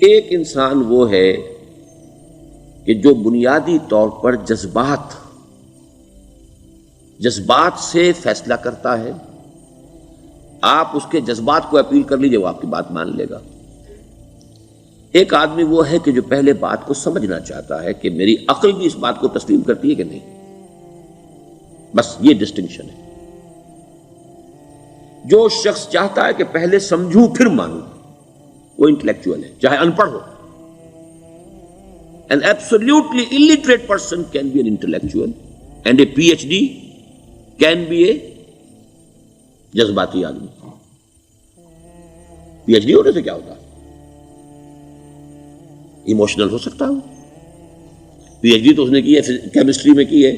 ایک انسان وہ ہے کہ جو بنیادی طور پر جذبات سے فیصلہ کرتا ہے. آپ اس کے جذبات کو اپیل کر لیجیے، وہ آپ کی بات مان لے گا. ایک آدمی وہ ہے کہ جو پہلے بات کو سمجھنا چاہتا ہے کہ میری عقل بھی اس بات کو تسلیم کرتی ہے کہ نہیں. بس یہ ڈسٹنکشن ہے. جو شخص چاہتا ہے کہ پہلے سمجھوں پھر مانوں، وہ انٹلیکچوئل ہے، چاہے ان پڑھ ہو. An absolutely illiterate person can be an intellectual and a PhD can be a جذباتی آدمی. پی ایچ ڈی ہونے سے کیا ہوتا ہے؟ ایموشنل ہو سکتا ہوں. پی ایچ ڈی تو اس نے کی ہے کیمسٹری میں کی ہے،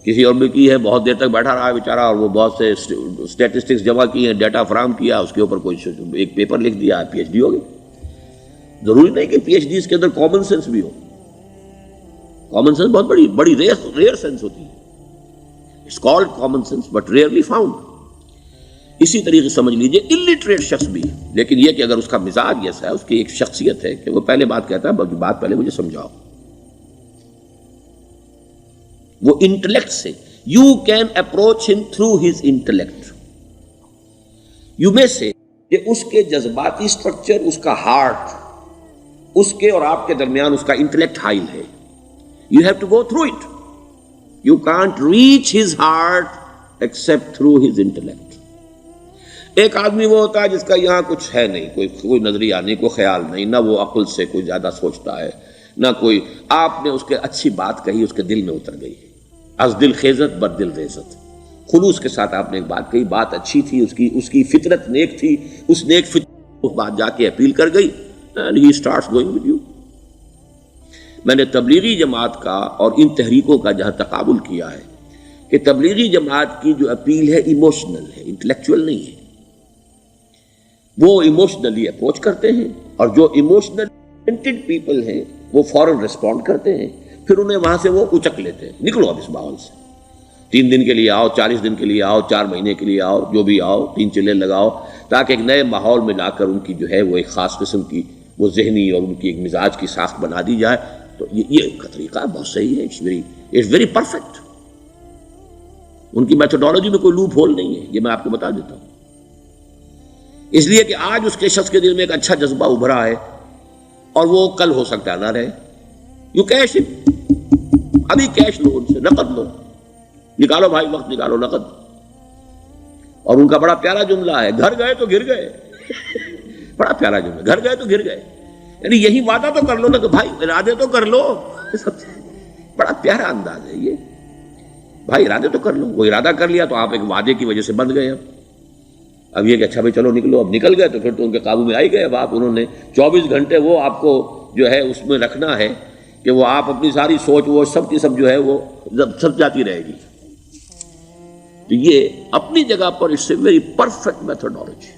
کسی اور میں کی ہے، بہت دیر تک بیٹھا رہا ہے بیچارہ، اور وہ بہت سے اسٹیٹسٹکس جمع کی ہیں، ڈیٹا فراہم کیا، اس کے اوپر کوئی ایک پیپر لکھ دیا، پی ایچ ڈی ہو گئی. ضروری نہیں کہ پی ایچ ڈی اس کے اندر کامن سینس بھی ہو. کامن سینس بہت بڑی ریئر سینس ہوتی ہے. It's called common sense but rarely found. اسی طریقے سمجھ لیجئے الٹریٹ شخص بھی، لیکن یہ کہ اگر اس کا مزاج ایسا ہے، اس کی ایک شخصیت ہے کہ وہ پہلے بات کہتا ہے، بات پہلے مجھے سمجھاؤ. وہ انٹلیکٹ سے یو کین اپروچ ہم تھرو ہز انٹلیکٹ. یو میں سے کہ اس کے جذباتی سٹرکچر، اس کا ہارٹ، اس کے اور آپ کے درمیان اس کا انٹلیکٹ حائل ہے. You have to go through it. You can't reach his heart except through his intellect. ایک آدمی وہ ہوتا ہے جس کا یہاں کچھ ہے نہیں، کوئی نظریہ نہیں، کوئی خیال نہیں، نہ وہ عقل سے کوئی زیادہ سوچتا ہے، نہ کوئی. آپ نے اس کے اچھی بات کہی، اس کے دل میں اتر گئی. از دل خیزت بر دل ریزت. خلوص کے ساتھ آپ نے ایک بات کہی، بات اچھی تھی، اس کی فطرت نیک تھی، اس نیک فطرت اس بات جا کے اپیل کر گئی. And he starts going with you. میں نے تبلیغی جماعت کا اور ان تحریکوں کا جہاں تقابل کیا ہے کہ تبلیغی جماعت کی جو اپیل ہے ایموشنل ہے، انٹلیکچوئل نہیں ہے. وہ ایموشنلی اپروچ کرتے ہیں، اور جو ایموشنل پیپل ہیں وہ فوراً ریسپونڈ کرتے ہیں، پھر انہیں وہاں سے وہ اچک لیتے ہیں. نکلو اب اس ماحول سے، 3 دن کے لیے آؤ، 40 دن کے لیے آؤ، 4 مہینے کے لیے آؤ، جو بھی آؤ، 3 چلے لگاؤ، تاکہ ایک نئے ماحول میں لا کر ان کی جو ہے وہ ایک خاص قسم کی وہ ذہنی اور ان کی ایک مزاج کی ساخت بنا دی جائے. تو یہ کا طریقہ بہت صحیح ہے. It's very perfect. ان کی میتھڈالوجی میں کوئی لوپ ہول نہیں ہے، یہ میں آپ کو بتا دیتا ہوں. اس لیے کہ آج اس کے شخص کے دل میں ایک اچھا جذبہ ابھرا ہے، اور وہ کل ہو سکتا ہے نہ رہے. یو کیش، ابھی کیش لو، ان سے نقد لو، نکالو بھائی، وقت نکالو، نقد. اور ان کا بڑا پیارا جملہ ہے، گھر گئے تو گر گئے. بڑا پیارا جملہ، گھر گئے تو گر گئے. یعنی یہی وعدہ تو کر لو نا کہ بھائی ارادے تو کر لو. بڑا پیارا انداز ہے یہ. بھائی ارادے تو کر لو. وہ ارادہ کر لیا تو آپ ایک وعدے کی وجہ سے بند گئے. اب یہ کہ اچھا بھائی چلو نکلو، اب نکل گئے تو پھر تو ان کے قابو میں آئی گئے. اب آپ انہوں نے 24 گھنٹے وہ آپ کو جو ہے اس میں رکھنا ہے کہ وہ آپ اپنی ساری سوچ وہ سب کی سب جو ہے وہ سب جاتی رہے گی. تو یہ اپنی جگہ پر it's a very perfect methodology,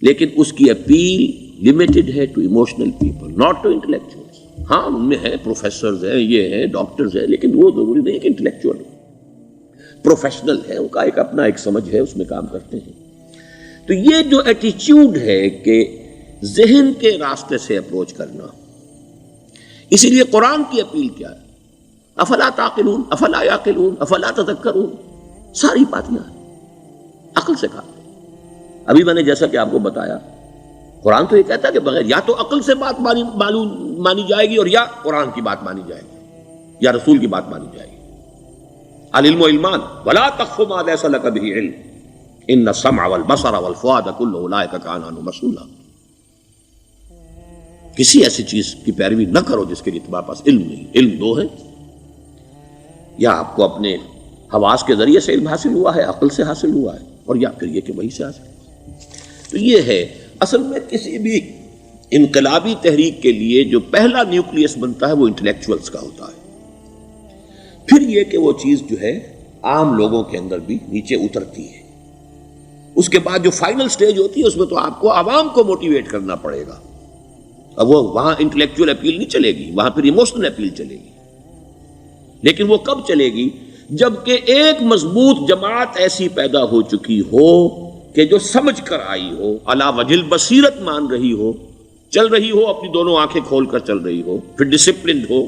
لیکن اس کی اپیل لمیٹڈ ہے to emotional people, not to intellectuals. ہاں ان میں ہیں پروفیسرز ہیں، یہ ہیں ڈاکٹرز ہیں، لیکن وہ ضروری نہیں کہ انٹلیکچوئل پروفیشنل ہے. ان کا ایک اپنا ایک سمجھ ہے، اس میں کام کرتے ہیں. تو یہ جو ایٹیچیوڈ ہے کہ ذہن کے راستے سے اپروچ کرنا، اسی لیے قرآن کی اپیل کیا ہے؟ افلا تعقلون، افلا یعقلون، افلا تذکرون. ساری باتیں عقل سے کہا. ابھی میں نے جیسا کہ آپ کو بتایا، قرآن تو یہ کہتا ہے کہ بغیر یا تو عقل سے بات مانی جائے گی، اور یا قرآن کی بات مانی جائے گی، یا رسول کی بات مانی جائے گی. العلم علمان ولا تخف ما ليس لك به علم ان السمع والبصر والفؤاد كل اولئك كان عنه مسؤولا. کسی ایسی چیز کی پیروی نہ کرو جس کے لیے تمہارے پاس علم نہیں. علم 2 ہے، یا آپ کو اپنے حواس کے ذریعے سے علم حاصل ہوا ہے، عقل سے حاصل ہوا ہے، اور یا پھر یہ کہ وہی سے حاصل. تو یہ ہے اصل میں کسی بھی انقلابی تحریک کے لیے جو پہلا نیوکلیس بنتا ہے وہ انٹلیکچوئلز کا ہوتا ہے. پھر یہ کہ وہ چیز جو ہے عام لوگوں کے اندر بھی نیچے اترتی ہے. اس کے بعد جو فائنل سٹیج ہوتی ہے اس میں تو آپ کو عوام کو موٹیویٹ کرنا پڑے گا. اب وہ وہاں انٹلیکچوئل اپیل نہیں چلے گی، وہاں پھر ایموشنل اپیل چلے گی. لیکن وہ کب چلے گی؟ جبکہ ایک مضبوط جماعت ایسی پیدا ہو چکی ہو کہ جو سمجھ کر آئی ہو، علی وجہ البصیرت مان رہی ہو چل رہی ہو اپنی دونوں آنکھیں کھول کر چل رہی ہو، پھر ڈسپلنڈ ہو،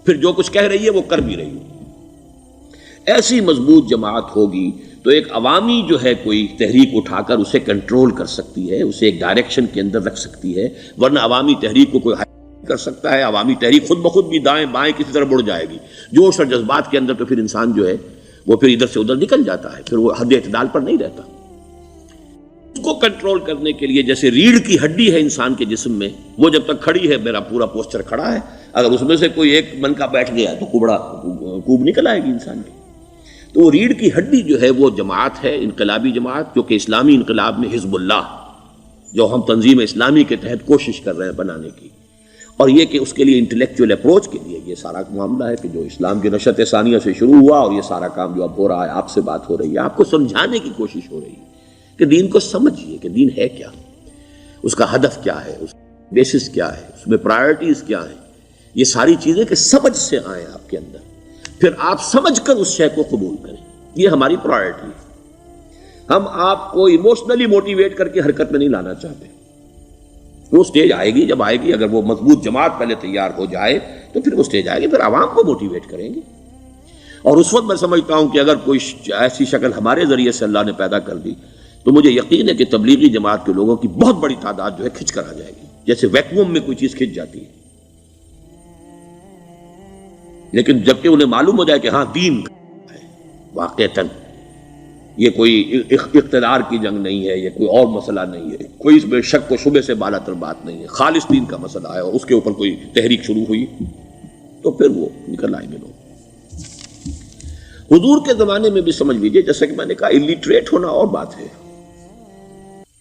پھر جو کچھ کہہ رہی ہے وہ کر بھی رہی ہو. ایسی مضبوط جماعت ہوگی تو ایک عوامی جو ہے کوئی تحریک اٹھا کر اسے کنٹرول کر سکتی ہے، اسے ایک ڈائریکشن کے اندر رکھ سکتی ہے. ورنہ عوامی تحریک کو کوئی کر سکتا ہے؟ عوامی تحریک خود بخود بھی دائیں بائیں کسی طرف بڑھ جائے گی. جوش اور جذبات کے اندر تو پھر انسان جو ہے وہ پھر ادھر سے ادھر نکل جاتا ہے، پھر وہ حد اعتدال پر نہیں رہتا. اس کو کنٹرول کرنے کے لیے جیسے ریڑھ کی ہڈی ہے انسان کے جسم میں، وہ جب تک کھڑی ہے میرا پورا پوسچر کھڑا ہے، اگر اس میں سے کوئی ایک منکا بیٹھ گیا تو کوب نکل آئے گی انسان کی. تو وہ ریڑھ کی ہڈی جو ہے وہ جماعت ہے، انقلابی جماعت، جو کہ اسلامی انقلاب میں حزب اللہ جو ہم تنظیم اسلامی کے تحت کوشش کر رہے ہیں بنانے کی. اور یہ کہ اس کے لیے انٹلیکچوئل اپروچ کے لیے یہ سارا معاملہ ہے کہ جو اسلام کی نشأت ثانیہ سے شروع ہوا اور یہ سارا کام جو اب ہو رہا ہے، آپ سے بات ہو رہی ہے، آپ کو سمجھانے کی کوشش ہو رہی ہے کہ دین کو سمجھیے کہ دین ہے کیا، اس کا ہدف کیا ہے، اس کا بیسس کیا ہے، اس میں پرائرٹیز کیا ہیں. یہ ساری چیزیں کہ سمجھ سے آئیں آپ کے اندر، پھر آپ سمجھ کر اس شے کو قبول کریں. یہ ہماری پرائرٹی ہے. ہم آپ کو ایموشنلی موٹیویٹ کر کے حرکت میں نہیں لانا چاہتے. وہ سٹیج آئے گی، جب آئے گی، اگر وہ مضبوط جماعت پہلے تیار ہو جائے تو پھر وہ سٹیج آئے گی، پھر عوام کو موٹیویٹ کریں گے. اور اس وقت میں سمجھتا ہوں کہ اگر کوئی ایسی شکل ہمارے ذریعے سے اللہ نے پیدا کر دی تو مجھے یقین ہے کہ تبلیغی جماعت کے لوگوں کی بہت بڑی تعداد جو ہے کھنچ کر آ جائے گی، جیسے ویکیوم میں کوئی چیز کھنچ جاتی ہے. لیکن جبکہ انہیں معلوم ہو جائے کہ ہاں دین ہے واقعتاً، یہ کوئی اقتدار کی جنگ نہیں ہے، یہ کوئی اور مسئلہ نہیں ہے، کوئی اس میں شک و شبے سے بالا تر بات نہیں ہے، خالص دین کا مسئلہ ہے، اور اس کے اوپر کوئی تحریک شروع ہوئی تو پھر وہ نکل آئیں گے لوگ. حضور کے زمانے میں بھی سمجھ لیجیے، جیسا کہ میں نے کہا الٹریٹ ہونا اور بات ہے،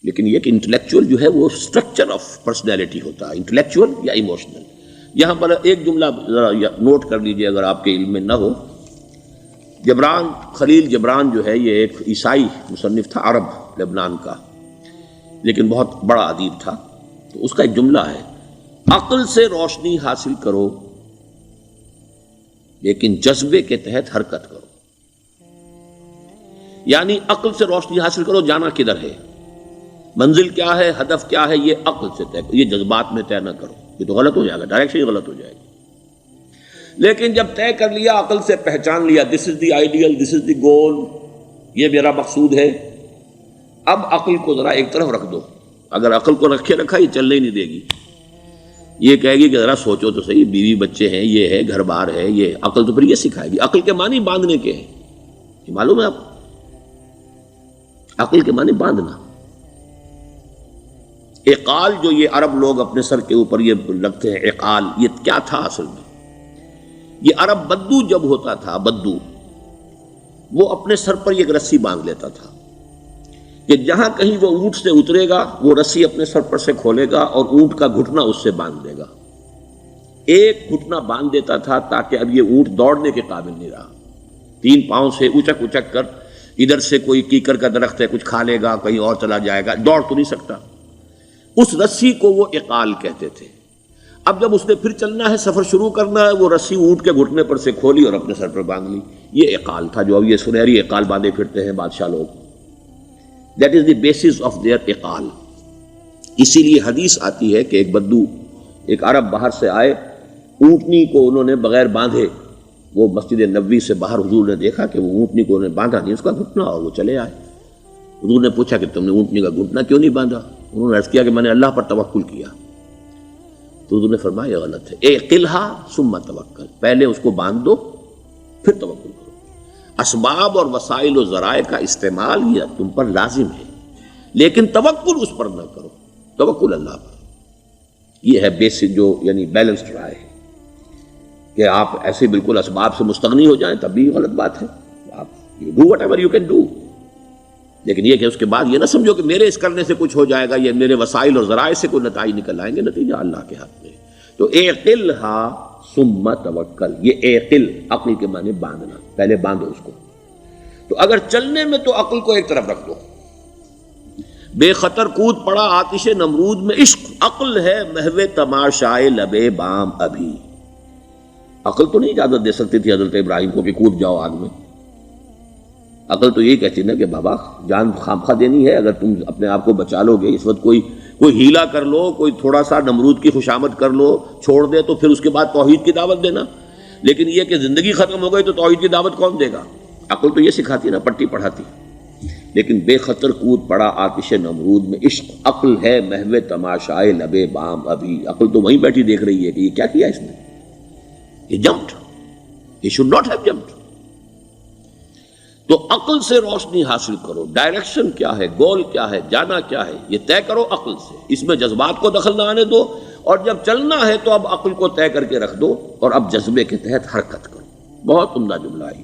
لیکن یہ کہ انٹلیکچوئل جو ہے وہ اسٹرکچر آف پرسنالٹی ہوتا ہے، انٹلیکچوئل یا ایموشنل. یہاں پر ایک جملہ ذرا نوٹ کر لیجئے اگر آپ کے علم میں نہ ہو. جبران، خلیل جبران جو ہے یہ ایک عیسائی مصنف تھا عرب لبنان کا، لیکن بہت بڑا ادیب تھا. تو اس کا ایک جملہ ہے، عقل سے روشنی حاصل کرو لیکن جذبے کے تحت حرکت کرو. یعنی عقل سے روشنی حاصل کرو، جانا کدھر ہے، منزل کیا ہے، ہدف کیا ہے، یہ عقل سے طے کرو، یہ جذبات میں طے نہ کرو، یہ تو غلط ہو جائے گا، ڈائریکشن ہی غلط ہو جائے گی. لیکن جب طے کر لیا، عقل سے پہچان لیا، دس از دی آئیڈیل، دس از دی گول، یہ میرا مقصود ہے، اب عقل کو ذرا ایک طرف رکھ دو. اگر عقل کو رکھے رکھا یہ چلنے ہی نہیں دے گی، یہ کہے گی کہ ذرا سوچو تو صحیح، بیوی بچے ہیں، یہ ہے، گھر بار ہے، یہ عقل تو پھر یہ سکھائے گی. عقل کے معنی باندھنے کے ہیں، یہ معلوم ہے آپ کو، عقل کے معنی باندھنا. اقال جو یہ عرب لوگ اپنے سر کے اوپر یہ لگتے ہیں، اقال، یہ کیا تھا اصل میں؟ یہ عرب بدو جب ہوتا تھا، بدو وہ اپنے سر پر ایک رسی باندھ لیتا تھا کہ جہاں کہیں وہ اونٹ سے اترے گا وہ رسی اپنے سر پر سے کھولے گا اور اونٹ کا گھٹنا اس سے باندھ دے گا. ایک گھٹنا باندھ دیتا تھا تاکہ اب یہ اونٹ دوڑنے کے قابل نہیں رہا، 3 پاؤں سے اچک اچک کر، ادھر سے کوئی کیکر کا درخت ہے کچھ کھا لے گا، کہیں اور چلا جائے گا، دوڑ تو نہیں سکتا. اس رسی کو وہ اقال کہتے تھے. اب جب اس نے پھر چلنا ہے، سفر شروع کرنا ہے، وہ رسی اونٹ کے گھٹنے پر سے کھولی اور اپنے سر پر باندھ لی. یہ اقال تھا جو اب یہ سنہری اقال باندھے پھرتے ہیں بادشاہ لوگ. That is the basis of their اقال. اسی لیے حدیث آتی ہے کہ ایک بدو، ایک عرب باہر سے آئے، اونٹنی کو انہوں نے بغیر باندھے، وہ مسجد نبوی سے باہر حضور نے دیکھا کہ وہ اونٹنی کو انہوں نے باندھا نہیں، اس کا گھٹنا، اور وہ چلے آئے. حضور نے پوچھا کہ تم نے اونٹنی کا گھٹنا کیوں نہیں باندھا؟ انہوں نے عرض کیا کہ میں نے اللہ پر توکل کیا. تو حضور نے فرمایا یہ غلط ہے، اعقلھا ثم توکل، پہلے اس کو باندھ دو پھر توکل کرو. اسباب اور وسائل و ذرائع کا استعمال یہ تم پر لازم ہے، لیکن توکل اس پر نہ کرو، توکل اللہ پر. یہ ہے بیسک جو یعنی بیلنسڈ رائے ہے کہ آپ ایسے بالکل اسباب سے مستغنی ہو جائیں تب بھی غلط بات ہے. آپ do what ever you can do, لیکن یہ کہ اس کے بعد یہ نہ سمجھو کہ میرے اس کرنے سے کچھ ہو جائے گا، یہ میرے وسائل اور ذرائع سے کوئی نتائج نکل آئیں گے، نتیجہ اللہ کے ہاتھ میں. تو اعقلھا ثم توکل، یہ اعقل، عقل کے معنی باندھنا، پہلے باندھو اس کو. تو اگر چلنے میں تو عقل کو ایک طرف رکھ دو. بے خطر کود پڑا آتش نمرود میں عشق، عقل ہے محو تماشائے لبے بام ابھی. عقل تو نہیں اجازت دے سکتی تھی حضرت ابراہیم کو کہ کود جاؤ آگ میں. عقل تو یہی کہتی نا کہ بابا جان خامخواہ دینی ہے، اگر تم اپنے آپ کو بچا لو گے، اس وقت کوئی کوئی ہیلا کر لو، کوئی تھوڑا سا نمرود کی خوشامد کر لو، چھوڑ دے تو پھر اس کے بعد توحید کی دعوت دینا. لیکن یہ کہ زندگی ختم ہو گئی تو توحید کی دعوت کون دے گا؟ عقل تو یہ سکھاتی نا، پٹی پڑھاتی. لیکن بے خطر کود پڑا آتش نمرود میں عشق، عقل ہے محو تماشائے لبے بام ابھی. عقل تو وہیں بیٹھی دیکھ رہی ہے کہ یہ کیا کیا اس نے، یہ jumped, he should not have jumped. تو عقل سے روشنی حاصل کرو، ڈائریکشن کیا ہے، گول کیا ہے، جانا کیا ہے، یہ طے کرو عقل سے. اس میں جذبات کو دخل نہ آنے دو، اور جب چلنا ہے تو اب عقل کو طے کر کے رکھ دو اور اب جذبے کے تحت حرکت کرو. بہت عمدہ جملہ ہے.